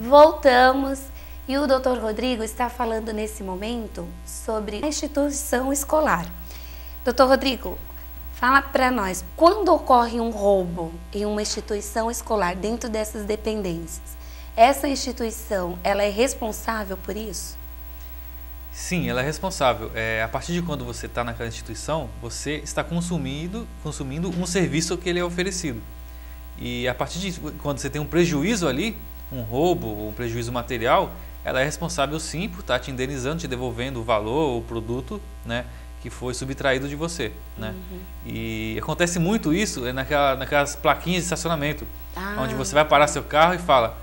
Voltamos e o Dr. Rodrigo está falando nesse momento sobre a instituição escolar. Dr. Rodrigo, fala para nós, quando ocorre um roubo em uma instituição escolar dentro dessas dependências, essa instituição, ela é responsável por isso? Sim, ela é responsável. A partir de quando você está naquela instituição, você está consumindo um serviço que ele é oferecido. E a partir de quando você tem um prejuízo ali, um roubo, um prejuízo material, ela é responsável sim por estar te indenizando, te devolvendo o valor, o produto, né, que foi subtraído de você, né? E acontece muito isso naquelas plaquinhas de estacionamento, onde você vai parar seu carro e fala,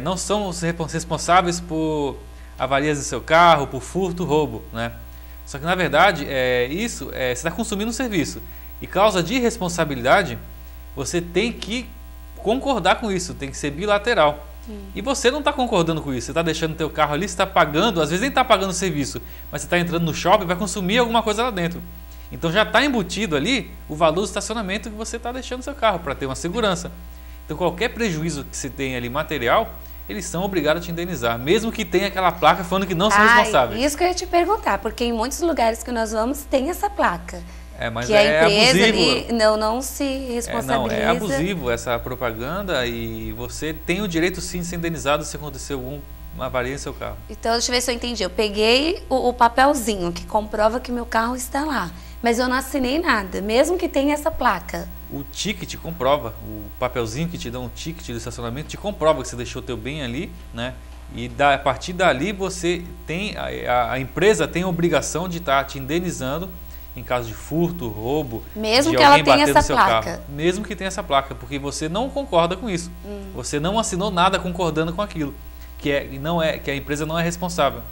não são os responsáveis por avarias do seu carro, por furto, roubo, né? Só que na verdade, você está consumindo um serviço e causa de irresponsabilidade, você tem que concordar com isso, tem que ser bilateral. E você não está concordando com isso, você está deixando o teu carro ali, você está pagando, às vezes nem está pagando o serviço, mas você está entrando no shopping e vai consumir alguma coisa lá dentro. Então já está embutido ali o valor do estacionamento que você está deixando no seu carro, para ter uma segurança. Então qualquer prejuízo que você tenha ali material, eles são obrigados a te indenizar, mesmo que tenha aquela placa falando que não são responsáveis. Isso que eu ia te perguntar, porque em muitos lugares que nós vamos tem essa placa. Mas que a empresa abusivo. Ali não se responsabiliza. É abusivo essa propaganda e você tem o direito sim de ser indenizado se acontecer alguma avaria em seu carro. Então, deixa eu ver se eu entendi. Eu peguei o papelzinho que comprova que meu carro está lá, mas eu não assinei nada, mesmo que tenha essa placa. O ticket comprova, o papelzinho que te dá um ticket do estacionamento te comprova que você deixou o teu bem ali, né? E a partir dali você tem, a empresa tem a obrigação de estar te indenizando em caso de furto, roubo, mesmo de que alguém ela tenha bater no essa seu placa. carro. Mesmo que tenha essa placa, porque você não concorda com isso. Você não assinou nada concordando com aquilo, que a empresa não é responsável.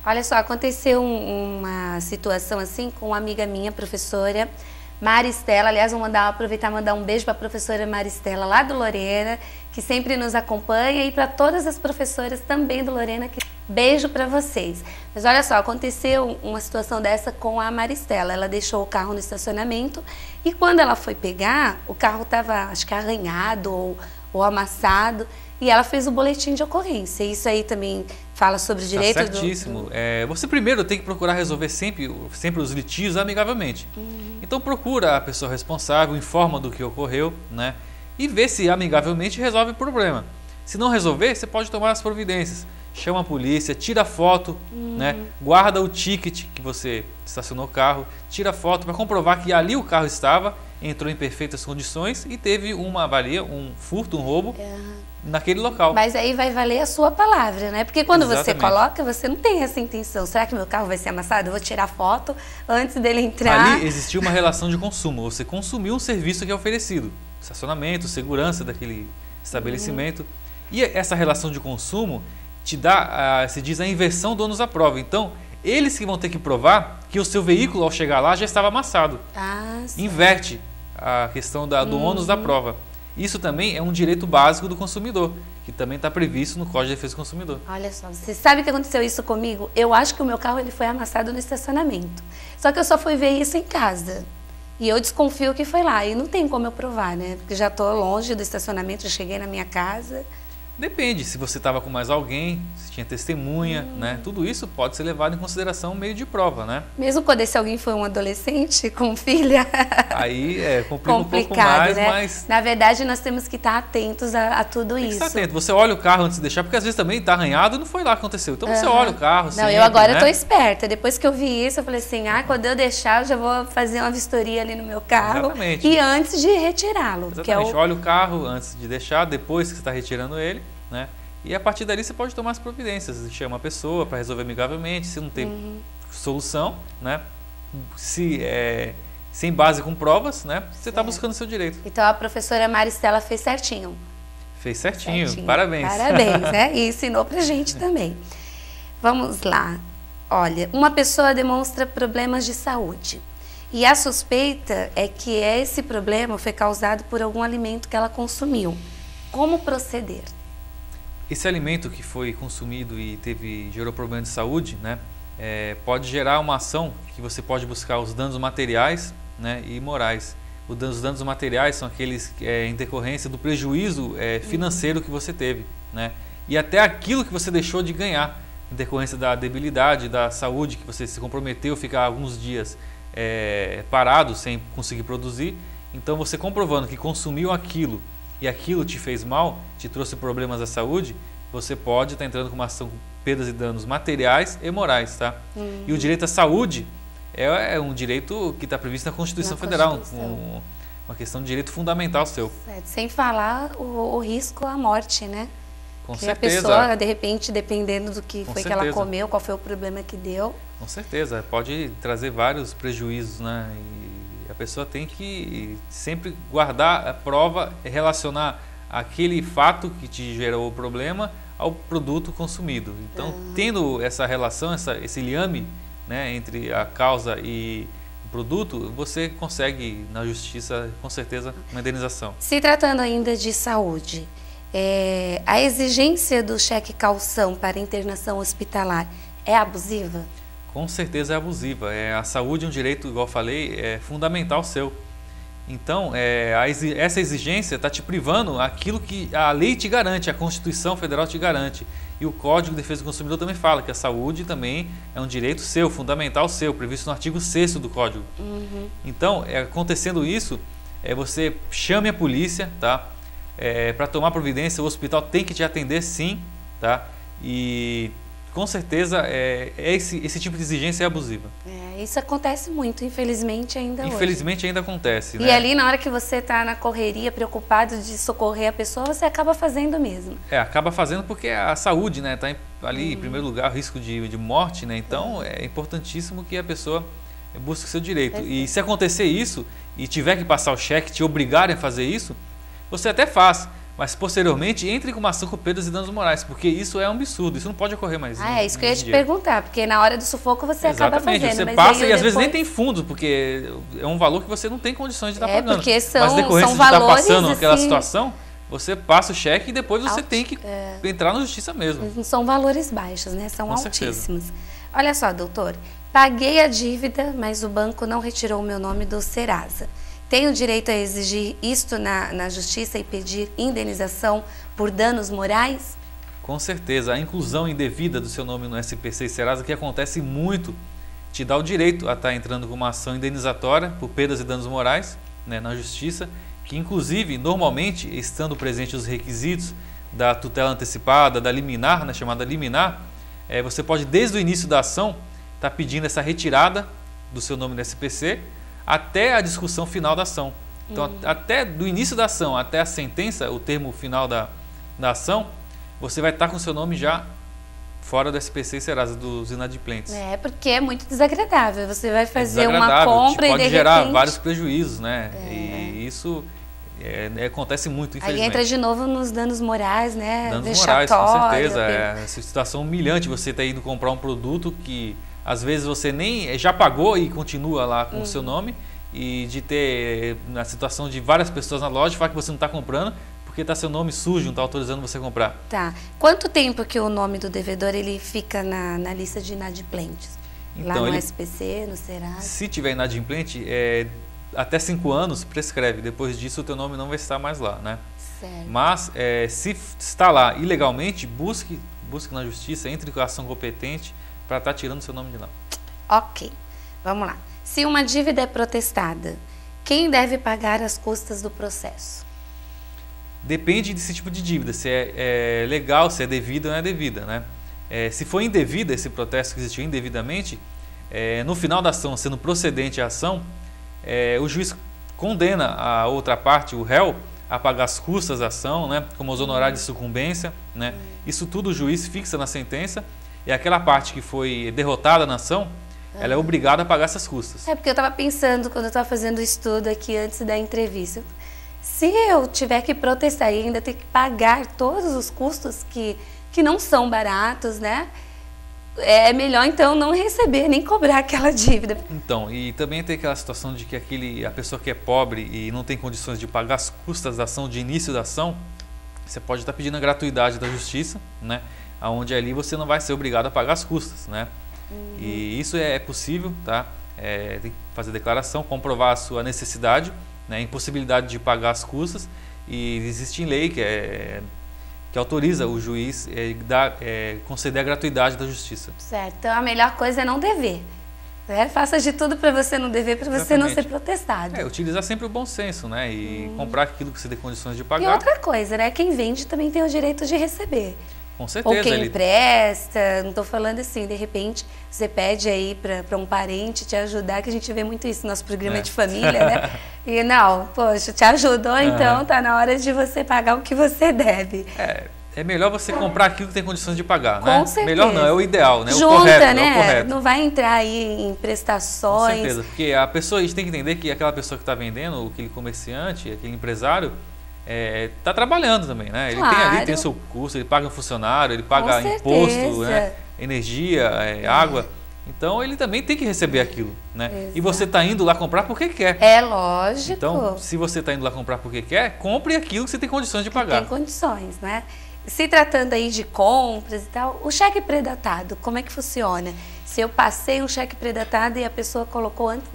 Olha só, aconteceu uma situação assim com uma amiga minha, professora Maristela. Aliás, vou aproveitar e mandar um beijo para a professora Maristela lá do Lorena, que sempre nos acompanha, e para todas as professoras também do Lorena, que beijo para vocês. Mas olha só, aconteceu uma situação dessa com a Maristela. Ela deixou o carro no estacionamento e quando ela foi pegar, o carro estava, acho que arranhado ou amassado, e ela fez o boletim de ocorrência. Isso aí também fala sobre o direito do... certíssimo. Você primeiro tem que procurar resolver sempre os litígios amigavelmente. Então procura a pessoa responsável, informa do que ocorreu, né? E vê se amigavelmente resolve o problema. Se não resolver, você pode tomar as providências. Chama a polícia, tira foto, né? Guarda o ticket que você estacionou o carro, tira foto para comprovar que ali o carro estava, entrou em perfeitas condições e teve uma avaria, um furto, um roubo naquele local. Mas aí vai valer a sua palavra, né? Porque quando Exatamente. você coloca, você não tem essa intenção. Será que meu carro vai ser amassado? Eu vou tirar foto antes dele entrar. Ali existiu uma relação de consumo. Você consumiu um serviço que é oferecido. Estacionamento, segurança daquele estabelecimento. E essa relação de consumo te dá, se diz, a inversão do ônus da prova. Então, eles que vão ter que provar que o seu veículo, ao chegar lá, já estava amassado. Inverte a questão do ônus da prova. Isso também é um direito básico do consumidor, que também está previsto no Código de Defesa do Consumidor. Olha só, você sabe que aconteceu isso comigo? Eu acho que o meu carro ele foi amassado no estacionamento. Só que eu só fui ver isso em casa. E eu desconfio que foi lá. E não tem como eu provar, né? Porque já estou longe do estacionamento, já cheguei na minha casa. Depende, se você estava com mais alguém, se tinha testemunha, né? Tudo isso pode ser levado em consideração meio de prova, né? Mesmo quando esse alguém foi um adolescente com filha. Aí complica um pouco mais, né? mas... Na verdade, nós temos que estar atentos a tudo isso. Tem que estar atento. Você olha o carro antes de deixar, porque às vezes também está arranhado e não foi lá que aconteceu. Então você olha o carro, Não, sempre, eu agora né? estou esperta. Depois que eu vi isso, eu falei assim, quando eu deixar, eu já vou fazer uma vistoria ali no meu carro. Exatamente. E antes de retirá-lo. Exatamente. Olha o carro antes de deixar, depois que você está retirando ele, né? E a partir dali você pode tomar as providências. Você chama a pessoa para resolver amigavelmente, se não tem solução, né? Sem base com provas, né? Você está buscando o seu direito. Então a professora Maristela fez certinho. Fez certinho. Parabéns. Parabéns, né? E ensinou pra gente também. Vamos lá. Olha, uma pessoa demonstra problemas de saúde. E a suspeita é que esse problema foi causado por algum alimento que ela consumiu. Como proceder? Esse alimento que foi consumido e gerou problema de saúde, né, pode gerar uma ação que você pode buscar os danos materiais, né, e morais. Os danos materiais são aqueles em decorrência do prejuízo financeiro que você teve, né? E até aquilo que você deixou de ganhar em decorrência da debilidade, da saúde, que você se comprometeu a ficar alguns dias parado sem conseguir produzir. Então você comprovando que consumiu aquilo e aquilo te fez mal, te trouxe problemas à saúde, você pode estar entrando com uma ação com perdas e danos materiais e morais, tá? E o direito à saúde é um direito que está previsto na Constituição Federal, uma questão de direito fundamental seu. Certo. Sem falar o risco à morte, né? Com que certeza. A pessoa, de repente, dependendo do que foi certeza. que ela comeu, qual foi o problema que deu. Com certeza, pode trazer vários prejuízos, né? E a pessoa tem que sempre guardar a prova e relacionar aquele fato que te gerou o problema ao produto consumido. Então, tendo essa relação, esse liame, né, entre a causa e o produto, você consegue na justiça, com certeza, uma indenização. Se tratando ainda de saúde, a exigência do cheque calção para internação hospitalar é abusiva? Com certeza é abusiva. A saúde é um direito, igual eu falei, fundamental seu. Então, essa exigência está te privando aquilo que a lei te garante, a Constituição Federal te garante. E o Código de Defesa do Consumidor também fala que a saúde também é um direito seu, fundamental seu, previsto no artigo 6º do Código. Então, acontecendo isso, você chame a polícia, tá? Para tomar providência, o hospital tem que te atender sim, tá? E com certeza esse tipo de exigência é abusiva. Isso acontece muito, infelizmente ainda hoje. Infelizmente ainda acontece, E né? ali na hora que você está na correria, preocupado de socorrer a pessoa, você acaba fazendo mesmo. Acaba fazendo porque a saúde, né, está ali em primeiro lugar, o risco de morte, né? Então é importantíssimo que a pessoa busque o seu direito. E se acontecer isso e tiver que passar o cheque, te obrigarem a fazer isso, você até faz. Mas posteriormente entre com uma ação com perdas e danos morais, porque isso é um absurdo, isso não pode ocorrer mais. É isso que eu ia te perguntar, porque na hora do sufoco você acaba fazendo. Você mas passa e depois... às vezes nem tem fundo, porque é um valor que você não tem condições de estar pagando. Porque mas decorrência de estar passando aquela situação, você passa o cheque e depois você tem que entrar na justiça mesmo. Não são valores baixos, né? São com altíssimos. Certeza. Olha só, doutor, paguei a dívida, mas o banco não retirou o meu nome do Serasa. Tenho direito a exigir isto na justiça e pedir indenização por danos morais? Com certeza. A inclusão indevida do seu nome no SPC e Serasa, que acontece muito, te dá o direito a estar entrando com uma ação indenizatória por perdas e danos morais, né, na justiça, que inclusive, normalmente, estando presentes os requisitos da tutela antecipada, da liminar, né, chamada liminar, você pode, desde o início da ação, estar pedindo essa retirada do seu nome no SPC, até a discussão final da ação. Então, até do início da ação até a sentença, o termo final da ação, você vai estar com o seu nome já fora do SPC e Serasa, dos inadimplentes. Porque é muito desagradável. Você vai fazer uma compra e de repente... pode gerar vários prejuízos, né? E isso acontece muito, infelizmente. Aí entra de novo nos danos morais, né? Danos morais, com certeza. Essa situação humilhante, você está indo comprar um produto que às vezes você nem já pagou e continua lá com o seu nome, e de ter na situação de várias pessoas na loja falar que você não está comprando porque está seu nome sujo, não está autorizando você comprar. Tá. Quanto tempo que o nome do devedor ele fica na lista de inadimplentes? Então, lá no SPC, no Serasa? Se tiver inadimplente, até 5 anos prescreve. Depois disso o teu nome não vai estar mais lá, né? Certo. Mas se está lá ilegalmente, busque na justiça, entre com a ação competente para estar tirando seu nome de lá. Ok, vamos lá. Se uma dívida é protestada, quem deve pagar as custas do processo? Depende desse tipo de dívida, se é legal, se é devida ou não é devida, né? Se for indevida, esse protesto que existiu indevidamente, no final da ação, sendo procedente a ação, o juiz condena a outra parte, o réu, a pagar as custas da ação, né? Como os honorários de sucumbência, né? Isso tudo o juiz fixa na sentença. E aquela parte que foi derrotada na ação, ela é obrigada a pagar essas custas. Porque eu estava pensando, quando eu estava fazendo o estudo aqui antes da entrevista, se eu tiver que protestar e ainda ter que pagar todos os custos que não são baratos, né? É melhor então não receber, nem cobrar aquela dívida. Então, e também tem aquela situação de que a pessoa que é pobre e não tem condições de pagar as custas da ação, de início da ação, você pode estar pedindo a gratuidade da justiça, né? Onde ali você não vai ser obrigado a pagar as custas, né? E isso é possível, tá? Tem que fazer declaração, comprovar a sua necessidade, né, impossibilidade de pagar as custas, e existe em lei que autoriza o juiz conceder a gratuidade da justiça. Certo, então a melhor coisa é não dever. Faça de tudo para você não dever, para você não ser protestado. Utilizar sempre o bom senso, né? E comprar aquilo que você tem condições de pagar. E outra coisa, né? Quem vende também tem o direito de receber. Com certeza. Ou quem empresta, não estou falando assim, de repente você pede aí para um parente te ajudar, que a gente vê muito isso no nosso programa de família, né? E não, poxa, te ajudou, então tá na hora de você pagar o que você deve. É melhor você comprar aquilo que tem condições de pagar, né? Com certeza. Melhor não, é o ideal, né? Junta, o correto, né? É o correto. Não vai entrar aí em prestações. Com certeza, porque a gente tem que entender que aquela pessoa que está vendendo, aquele comerciante, aquele empresário, está trabalhando também, né? Ele tem o seu custo, ele paga um funcionário, ele paga imposto, né? Energia, água. Então ele também tem que receber aquilo, né? Exato. E você está indo lá comprar porque quer. É lógico. Então, se você está indo lá comprar porque quer, compre aquilo que você tem condições de pagar. Tem condições, né? Se tratando aí de compras e tal, o cheque pré-datado, como é que funciona? Se eu passei um cheque pré-datado e a pessoa colocou antes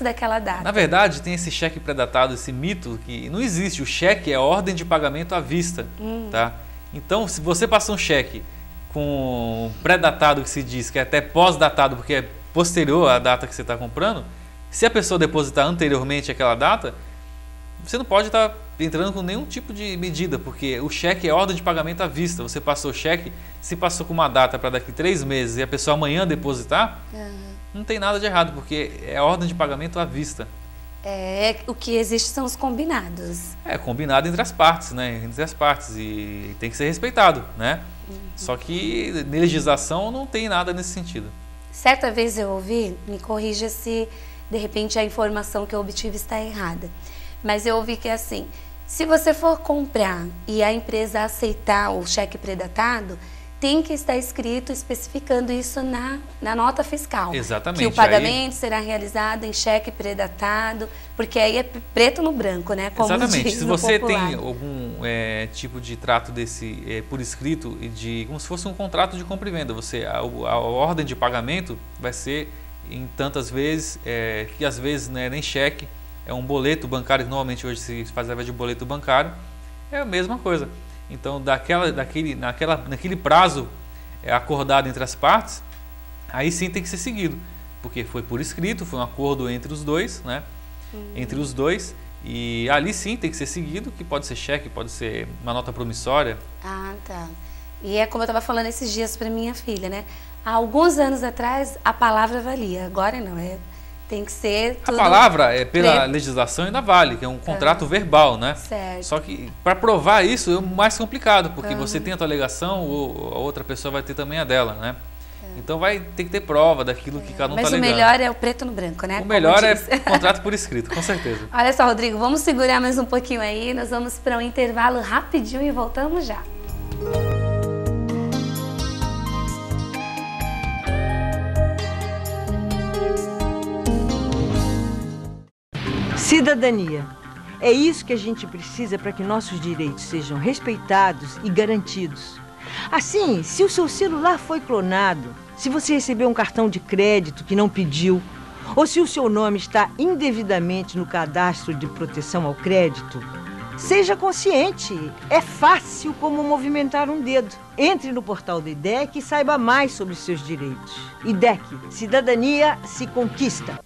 daquela data. Na verdade, tem esse cheque pré-datado, esse mito que não existe. O cheque é ordem de pagamento à vista, tá? Então, se você passa um cheque com pré-datado, que se diz que é até pós-datado, porque é posterior à data que você está comprando, se a pessoa depositar anteriormente àquela data, você não pode estar entrando com nenhum tipo de medida, porque o cheque é ordem de pagamento à vista. Você passou o cheque, se passou com uma data para daqui 3 meses e a pessoa amanhã depositar, não tem nada de errado, porque é ordem de pagamento à vista. O que existe são os combinados. É combinado entre as partes, né? Entre as partes, e tem que ser respeitado, né? Só que na legislação não tem nada nesse sentido. Certa vez eu ouvi, me corrija se de repente a informação que eu obtive está errada, mas eu ouvi que é assim: se você for comprar e a empresa aceitar o cheque pré-datado, tem que estar escrito, especificando isso na nota fiscal. Exatamente. Que o pagamento será realizado em cheque pré-datado, porque aí é preto no branco, né? Como exatamente. Diz se você tem algum tipo de trato desse por escrito, como se fosse um contrato de compra e venda, a ordem de pagamento vai ser em tantas vezes, que às vezes não é nem cheque, é um boleto bancário, que normalmente hoje se faz através de boleto bancário, é a mesma coisa. Então, naquele prazo acordado entre as partes, aí sim tem que ser seguido, porque foi por escrito, foi um acordo entre os dois, né? Entre os dois, e ali sim tem que ser seguido, que pode ser cheque, pode ser uma nota promissória. Ah, tá. E é como eu estava falando esses dias para minha filha, né? Há alguns anos atrás a palavra valia, agora não, tem que ser tudo... A palavra, pela legislação, ainda vale, que é um contrato verbal, né? Certo. Só que para provar isso é mais complicado, porque você tem a tua alegação, ou a outra pessoa vai ter também a dela, né? Então vai ter que ter prova daquilo que cada um está alegando. Mas o melhor é o preto no branco, né? O melhor é contrato por escrito, com certeza. Olha só, Rodrigo, vamos segurar mais um pouquinho aí, nós vamos para um intervalo rapidinho e voltamos já. Cidadania. É isso que a gente precisa para que nossos direitos sejam respeitados e garantidos. Assim, se o seu celular foi clonado, se você recebeu um cartão de crédito que não pediu, ou se o seu nome está indevidamente no cadastro de proteção ao crédito, seja consciente. É fácil como movimentar um dedo. Entre no portal do IDEC e saiba mais sobre seus direitos. IDEC, cidadania se conquista.